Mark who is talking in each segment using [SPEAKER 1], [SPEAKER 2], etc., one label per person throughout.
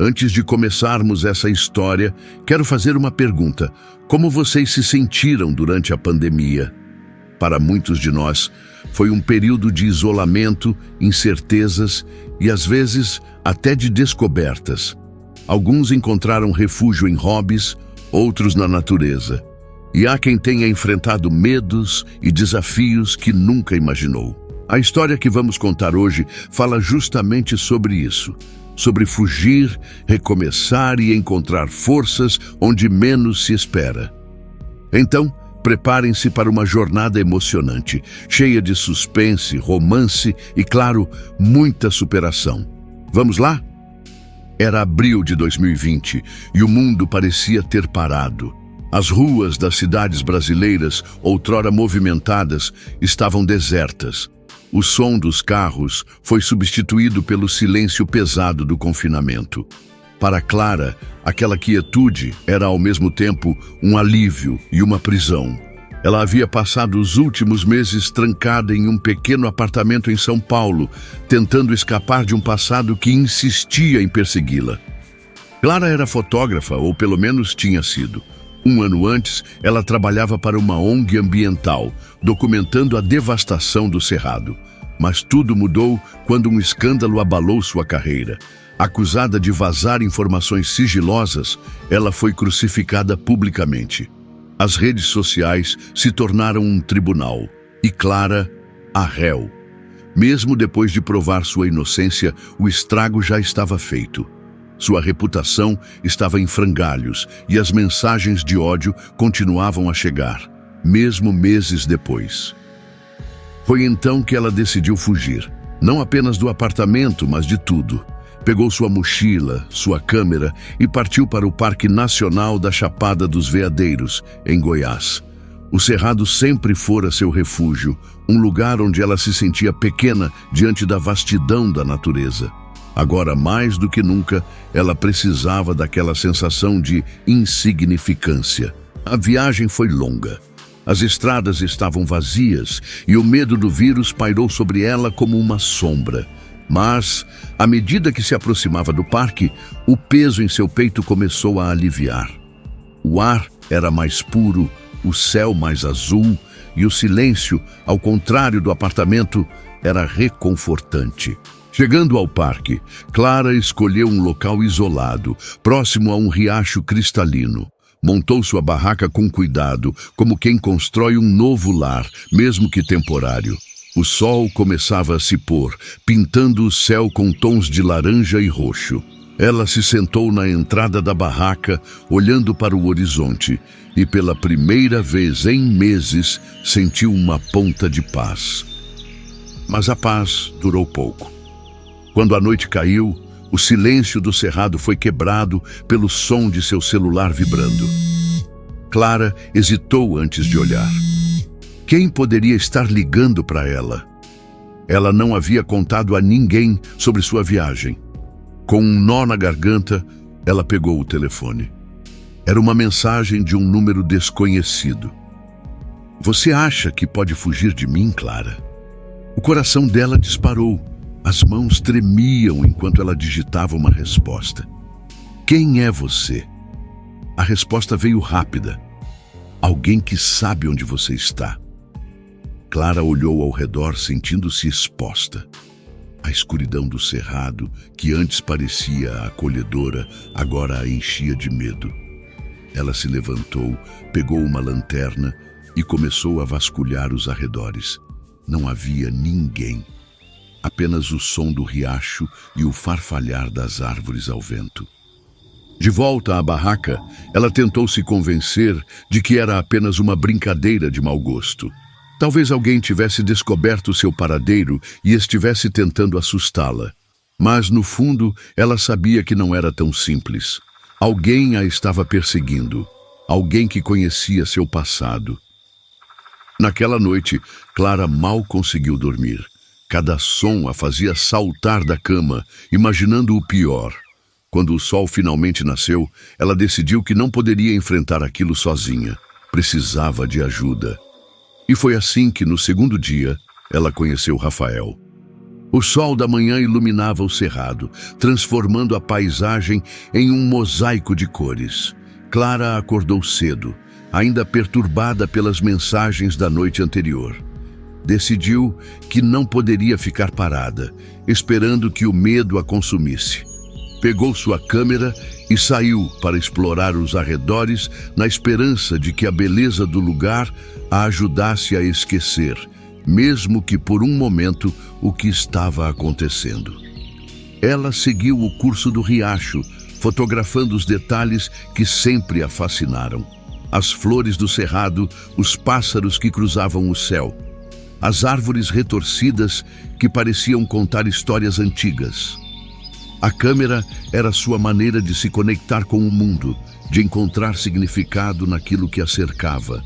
[SPEAKER 1] Antes de começarmos essa história, quero fazer uma pergunta. Como vocês se sentiram durante a pandemia? Para muitos de nós, foi um período de isolamento, incertezas e, às vezes, até de descobertas. Alguns encontraram refúgio em hobbies, outros na natureza. E há quem tenha enfrentado medos e desafios que nunca imaginou. A história que vamos contar hoje fala justamente sobre isso. Sobre fugir, recomeçar e encontrar forças onde menos se espera. Então, preparem-se para uma jornada emocionante, cheia de suspense, romance e, claro, muita superação. Vamos lá? Era abril de 2020 e o mundo parecia ter parado. As ruas das cidades brasileiras, outrora movimentadas, estavam desertas. O som dos carros foi substituído pelo silêncio pesado do confinamento. Para Clara, aquela quietude era ao mesmo tempo um alívio e uma prisão. Ela havia passado os últimos meses trancada em um pequeno apartamento em São Paulo, tentando escapar de um passado que insistia em persegui-la. Clara era fotógrafa, ou pelo menos tinha sido. Um ano antes, ela trabalhava para uma ONG ambiental, documentando a devastação do Cerrado. Mas tudo mudou quando um escândalo abalou sua carreira. Acusada de vazar informações sigilosas, ela foi crucificada publicamente. As redes sociais se tornaram um tribunal, e Clara, a réu. Mesmo depois de provar sua inocência, o estrago já estava feito. Sua reputação estava em frangalhos e as mensagens de ódio continuavam a chegar, mesmo meses depois. Foi então que ela decidiu fugir, não apenas do apartamento, mas de tudo. Pegou sua mochila, sua câmera e partiu para o Parque Nacional da Chapada dos Veadeiros, em Goiás. O Cerrado sempre fora seu refúgio, um lugar onde ela se sentia pequena diante da vastidão da natureza. Agora, mais do que nunca, ela precisava daquela sensação de insignificância. A viagem foi longa. As estradas estavam vazias e o medo do vírus pairou sobre ela como uma sombra. Mas, à medida que se aproximava do parque, o peso em seu peito começou a aliviar. O ar era mais puro, o céu mais azul e o silêncio, ao contrário do apartamento, era reconfortante. Chegando ao parque, Clara escolheu um local isolado, próximo a um riacho cristalino. Montou sua barraca com cuidado, como quem constrói um novo lar, mesmo que temporário. O sol começava a se pôr, pintando o céu com tons de laranja e roxo. Ela se sentou na entrada da barraca, olhando para o horizonte, e pela primeira vez em meses sentiu uma ponta de paz. Mas a paz durou pouco. Quando a noite caiu, o silêncio do Cerrado foi quebrado pelo som de seu celular vibrando. Clara hesitou antes de olhar. Quem poderia estar ligando para ela? Ela não havia contado a ninguém sobre sua viagem. Com um nó na garganta, ela pegou o telefone. Era uma mensagem de um número desconhecido. "Você acha que pode fugir de mim, Clara?" O coração dela disparou. As mãos tremiam enquanto ela digitava uma resposta. "Quem é você?" A resposta veio rápida. "Alguém que sabe onde você está." Clara olhou ao redor, sentindo-se exposta. A escuridão do Cerrado, que antes parecia acolhedora, agora a enchia de medo. Ela se levantou, pegou uma lanterna e começou a vasculhar os arredores. Não havia ninguém. Apenas o som do riacho e o farfalhar das árvores ao vento. De volta à barraca, ela tentou se convencer de que era apenas uma brincadeira de mau gosto. Talvez alguém tivesse descoberto seu paradeiro e estivesse tentando assustá-la. Mas, no fundo, ela sabia que não era tão simples. Alguém a estava perseguindo. Alguém que conhecia seu passado. Naquela noite, Clara mal conseguiu dormir. Cada som a fazia saltar da cama, imaginando o pior. Quando o sol finalmente nasceu, ela decidiu que não poderia enfrentar aquilo sozinha. Precisava de ajuda. E foi assim que, no segundo dia, ela conheceu Rafael. O sol da manhã iluminava o cerrado, transformando a paisagem em um mosaico de cores. Clara acordou cedo, ainda perturbada pelas mensagens da noite anterior. Decidiu que não poderia ficar parada, esperando que o medo a consumisse. Pegou sua câmera e saiu para explorar os arredores na esperança de que a beleza do lugar a ajudasse a esquecer, mesmo que por um momento, o que estava acontecendo. Ela seguiu o curso do riacho, fotografando os detalhes que sempre a fascinaram. As flores do cerrado, os pássaros que cruzavam o céu, as árvores retorcidas que pareciam contar histórias antigas. A câmera era sua maneira de se conectar com o mundo, de encontrar significado naquilo que a cercava.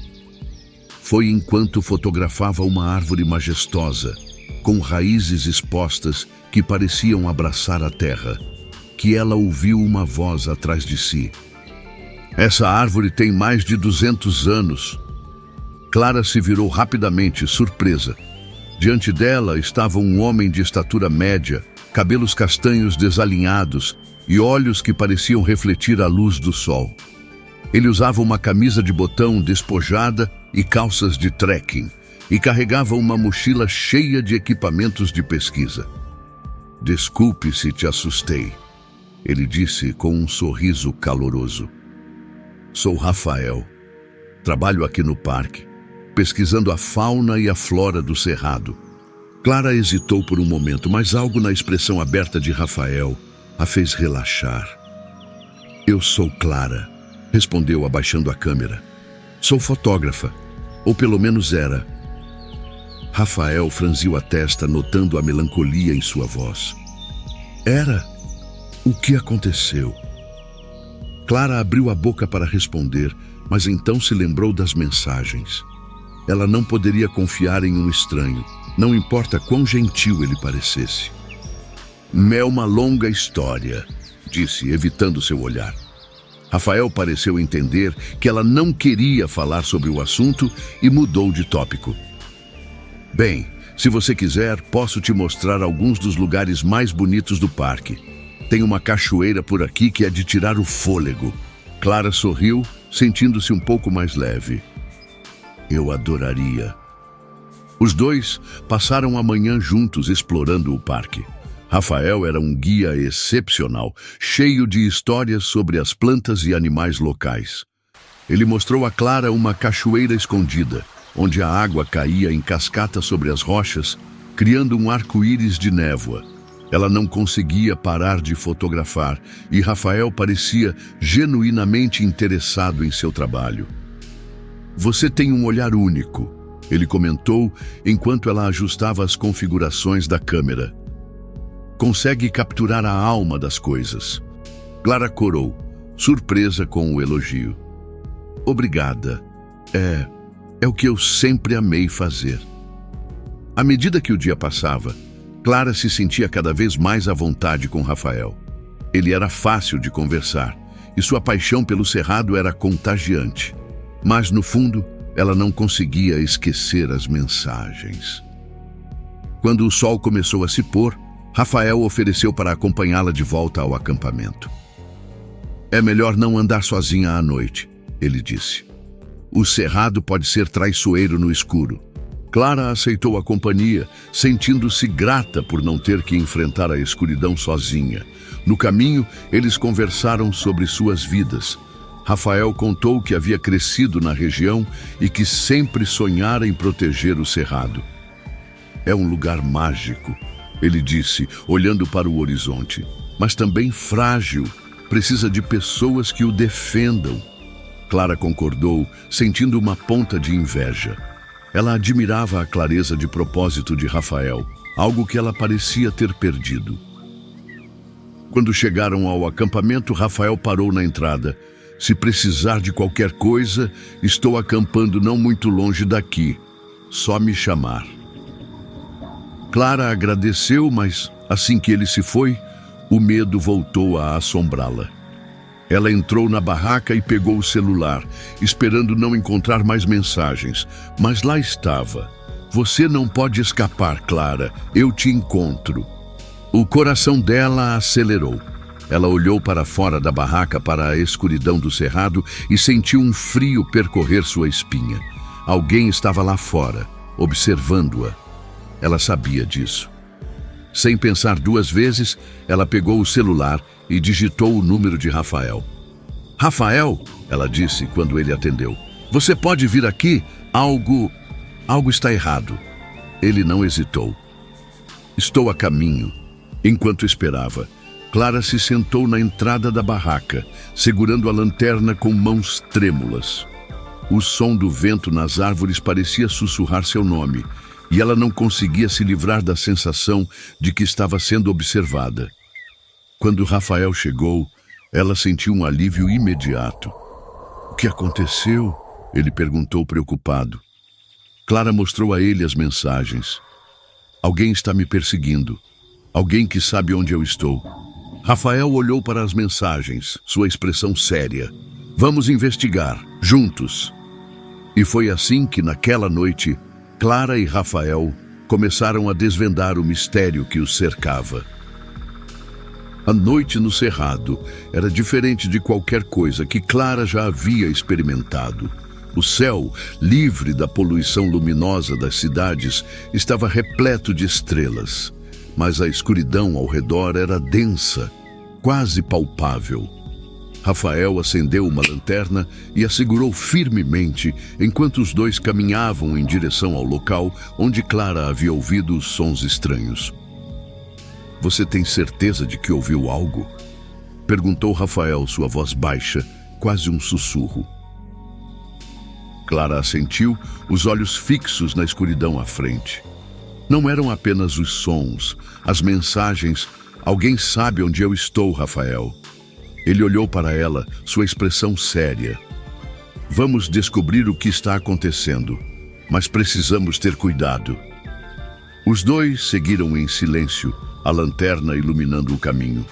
[SPEAKER 1] Foi enquanto fotografava uma árvore majestosa, com raízes expostas que pareciam abraçar a terra, que ela ouviu uma voz atrás de si. Essa árvore tem mais de 200 anos. Clara se virou rapidamente, surpresa. Diante dela estava um homem de estatura média, cabelos castanhos desalinhados e olhos que pareciam refletir a luz do sol. Ele usava uma camisa de botão despojada e calças de trekking, e carregava uma mochila cheia de equipamentos de pesquisa. "Desculpe se te assustei", ele disse com um sorriso caloroso. "Sou Rafael. Trabalho aqui no parque, pesquisando a fauna e a flora do cerrado." Clara hesitou por um momento, mas algo na expressão aberta de Rafael a fez relaxar. "Eu sou Clara", respondeu abaixando a câmera. "Sou fotógrafa, ou pelo menos era." Rafael franziu a testa, notando a melancolia em sua voz. "Era? O que aconteceu?" Clara abriu a boca para responder, mas então se lembrou das mensagens. Ela não poderia confiar em um estranho, não importa quão gentil ele parecesse. "É uma longa história", disse, evitando seu olhar. Rafael pareceu entender que ela não queria falar sobre o assunto e mudou de tópico. "Bem, se você quiser, posso te mostrar alguns dos lugares mais bonitos do parque. Tem uma cachoeira por aqui que é de tirar o fôlego." Clara sorriu, sentindo-se um pouco mais leve. "Eu adoraria." Os dois passaram a manhã juntos explorando o parque. Rafael era um guia excepcional, cheio de histórias sobre as plantas e animais locais. Ele mostrou a Clara uma cachoeira escondida, onde a água caía em cascata sobre as rochas, criando um arco-íris de névoa. Ela não conseguia parar de fotografar e Rafael parecia genuinamente interessado em seu trabalho. "Você tem um olhar único", ele comentou enquanto ela ajustava as configurações da câmera. "Consegue capturar a alma das coisas." Clara corou, surpresa com o elogio. "Obrigada. É o que eu sempre amei fazer." À medida que o dia passava, Clara se sentia cada vez mais à vontade com Rafael. Ele era fácil de conversar e sua paixão pelo cerrado era contagiante. Mas, no fundo, ela não conseguia esquecer as mensagens. Quando o sol começou a se pôr, Rafael ofereceu para acompanhá-la de volta ao acampamento. "É melhor não andar sozinha à noite", ele disse. "O cerrado pode ser traiçoeiro no escuro." Clara aceitou a companhia, sentindo-se grata por não ter que enfrentar a escuridão sozinha. No caminho, eles conversaram sobre suas vidas. Rafael contou que havia crescido na região e que sempre sonhara em proteger o cerrado. "É um lugar mágico", ele disse, olhando para o horizonte, "mas também frágil. Precisa de pessoas que o defendam." Clara concordou, sentindo uma ponta de inveja. Ela admirava a clareza de propósito de Rafael, algo que ela parecia ter perdido. Quando chegaram ao acampamento, Rafael parou na entrada. "Se precisar de qualquer coisa, estou acampando não muito longe daqui. Só me chamar." Clara agradeceu, mas assim que ele se foi, o medo voltou a assombrá-la. Ela entrou na barraca e pegou o celular, esperando não encontrar mais mensagens, mas lá estava, Você não pode escapar, Clara. Eu te encontro. O coração dela acelerou. Ela olhou para fora da barraca, para a escuridão do cerrado e sentiu um frio percorrer sua espinha. Alguém estava lá fora, observando-a. Ela sabia disso. Sem pensar duas vezes, ela pegou o celular e digitou o número de Rafael. Rafael, ela disse quando ele atendeu. Você pode vir aqui? Algo está errado. Ele não hesitou. Estou a caminho. Enquanto esperava, Clara se sentou na entrada da barraca, segurando a lanterna com mãos trêmulas. O som do vento nas árvores parecia sussurrar seu nome, e ela não conseguia se livrar da sensação de que estava sendo observada. Quando Rafael chegou, ela sentiu um alívio imediato. O que aconteceu? Ele perguntou preocupado. Clara mostrou a ele as mensagens. Alguém está me perseguindo. Alguém que sabe onde eu estou. Rafael olhou para as mensagens, sua expressão séria. Vamos investigar, juntos. E foi assim que, naquela noite, Clara e Rafael começaram a desvendar o mistério que os cercava. A noite no cerrado era diferente de qualquer coisa que Clara já havia experimentado. O céu, livre da poluição luminosa das cidades, estava repleto de estrelas. Mas a escuridão ao redor era densa, quase palpável. Rafael acendeu uma lanterna e a segurou firmemente enquanto os dois caminhavam em direção ao local onde Clara havia ouvido os sons estranhos. Você tem certeza de que ouviu algo? Perguntou Rafael, sua voz baixa, quase um sussurro. Clara assentiu, os olhos fixos na escuridão à frente. Não eram apenas os sons, as mensagens. Alguém sabe onde eu estou, Rafael. Ele olhou para ela, sua expressão séria. Vamos descobrir o que está acontecendo, mas precisamos ter cuidado. Os dois seguiram em silêncio, a lanterna iluminando o caminho.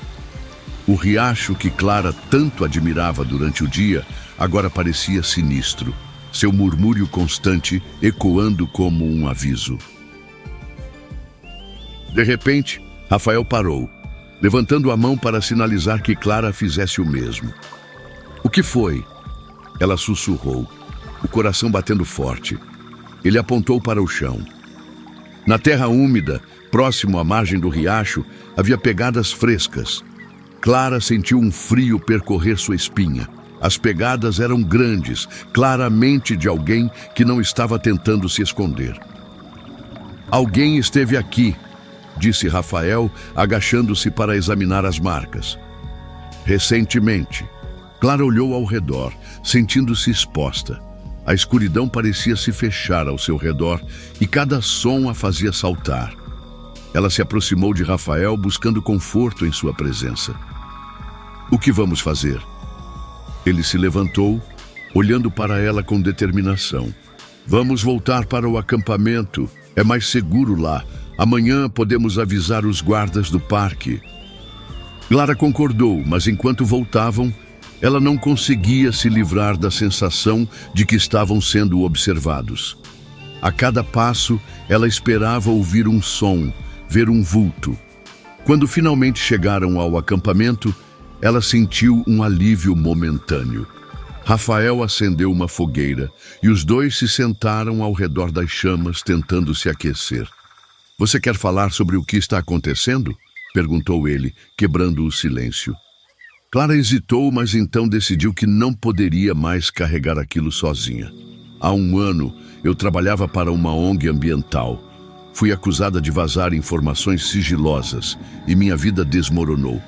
[SPEAKER 1] O riacho que Clara tanto admirava durante o dia agora parecia sinistro, seu murmúrio constante ecoando como um aviso. De repente, Rafael parou, levantando a mão para sinalizar que Clara fizesse o mesmo. O que foi? Ela sussurrou, o coração batendo forte. Ele apontou para o chão. Na terra úmida, próximo à margem do riacho, havia pegadas frescas. Clara sentiu um frio percorrer sua espinha. As pegadas eram grandes, claramente de alguém que não estava tentando se esconder. Alguém esteve aqui, disse Rafael, agachando-se para examinar as marcas. Recentemente, Clara olhou ao redor, sentindo-se exposta. A escuridão parecia se fechar ao seu redor e cada som a fazia saltar. Ela se aproximou de Rafael, buscando conforto em sua presença. O que vamos fazer? Ele se levantou, olhando para ela com determinação. Vamos voltar para o acampamento. É mais seguro lá. Amanhã podemos avisar os guardas do parque. Clara concordou, mas enquanto voltavam, ela não conseguia se livrar da sensação de que estavam sendo observados. A cada passo, ela esperava ouvir um som, ver um vulto. Quando finalmente chegaram ao acampamento, ela sentiu um alívio momentâneo. Rafael acendeu uma fogueira e os dois se sentaram ao redor das chamas, tentando se aquecer. Você quer falar sobre o que está acontecendo? Perguntou ele, quebrando o silêncio. Clara hesitou, mas então decidiu que não poderia mais carregar aquilo sozinha. Há um ano, eu trabalhava para uma ONG ambiental. Fui acusada de vazar informações sigilosas e minha vida desmoronou.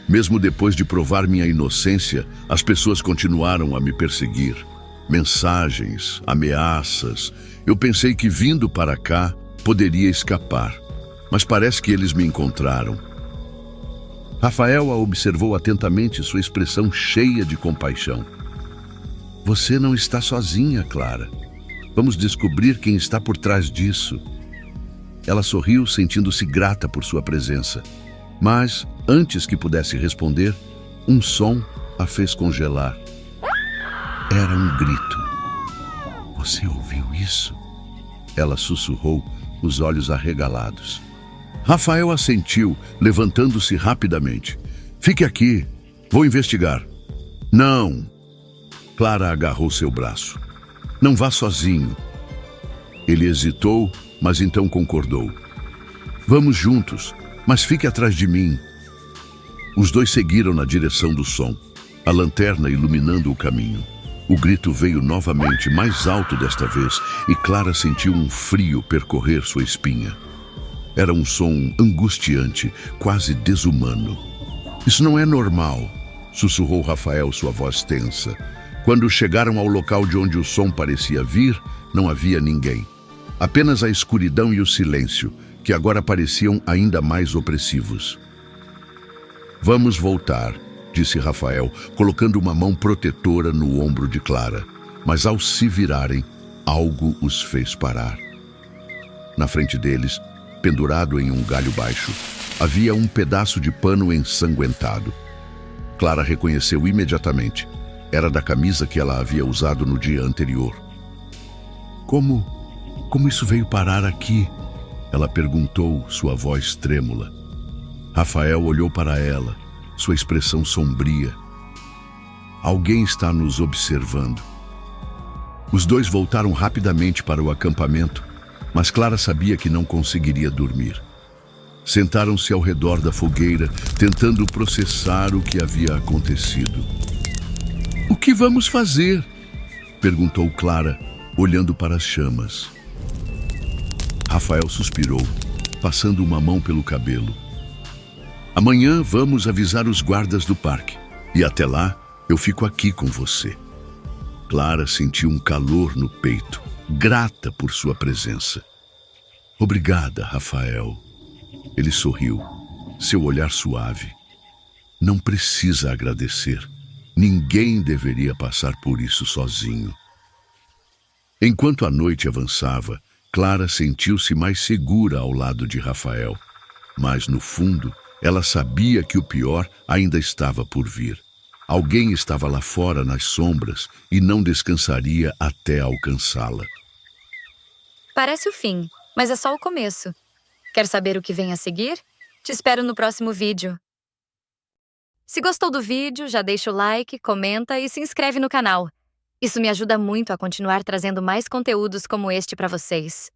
[SPEAKER 1] Mesmo depois de provar minha inocência, as pessoas continuaram a me perseguir. Mensagens, ameaças. Eu pensei que vindo para cá, poderia escapar. Mas parece que eles me encontraram. Rafael a observou atentamente, sua expressão cheia de compaixão. Você não está sozinha, Clara. Vamos descobrir quem está por trás disso. Ela sorriu, sentindo-se grata por sua presença. Mas, antes que pudesse responder, um som a fez congelar. Era um grito. Você ouviu isso? ela sussurrou, os olhos arregalados. Rafael assentiu, levantando-se rapidamente. Fique aqui, vou investigar. Não! Clara agarrou seu braço. Não vá sozinho. Ele hesitou, mas então concordou. Vamos juntos, mas fique atrás de mim. Os dois seguiram na direção do som, a lanterna iluminando o caminho. O grito veio novamente, mais alto desta vez, e Clara sentiu um frio percorrer sua espinha. Era um som angustiante, quase desumano. Isso não é normal, sussurrou Rafael, sua voz tensa. Quando chegaram ao local de onde o som parecia vir, não havia ninguém. Apenas a escuridão e o silêncio, que agora pareciam ainda mais opressivos. Vamos voltar, disse Rafael, colocando uma mão protetora no ombro de Clara. Mas ao se virarem, algo os fez parar. Na frente deles, pendurado em um galho baixo, havia um pedaço de pano ensanguentado. Clara reconheceu imediatamente. Era da camisa que ela havia usado no dia anterior. Como isso veio parar aqui? Ela perguntou, sua voz trêmula. Rafael olhou para ela, sua expressão sombria. Alguém está nos observando. Os dois voltaram rapidamente para o acampamento, mas Clara sabia que não conseguiria dormir. Sentaram-se ao redor da fogueira, tentando processar o que havia acontecido. O que vamos fazer? Perguntou Clara, olhando para as chamas. Rafael suspirou, passando uma mão pelo cabelo. Amanhã vamos avisar os guardas do parque, e até lá eu fico aqui com você. Clara sentiu um calor no peito, grata por sua presença. Obrigada, Rafael. Ele sorriu, seu olhar suave. Não precisa agradecer. Ninguém deveria passar por isso sozinho. Enquanto a noite avançava, Clara sentiu-se mais segura ao lado de Rafael. Mas, no fundo, ela sabia que o pior ainda estava por vir. Alguém estava lá fora nas sombras e não descansaria até alcançá-la.
[SPEAKER 2] Parece o fim, mas é só o começo. Quer saber o que vem a seguir? Te espero no próximo vídeo. Se gostou do vídeo, já deixa o like, comenta e se inscreve no canal. Isso me ajuda muito a continuar trazendo mais conteúdos como este para vocês.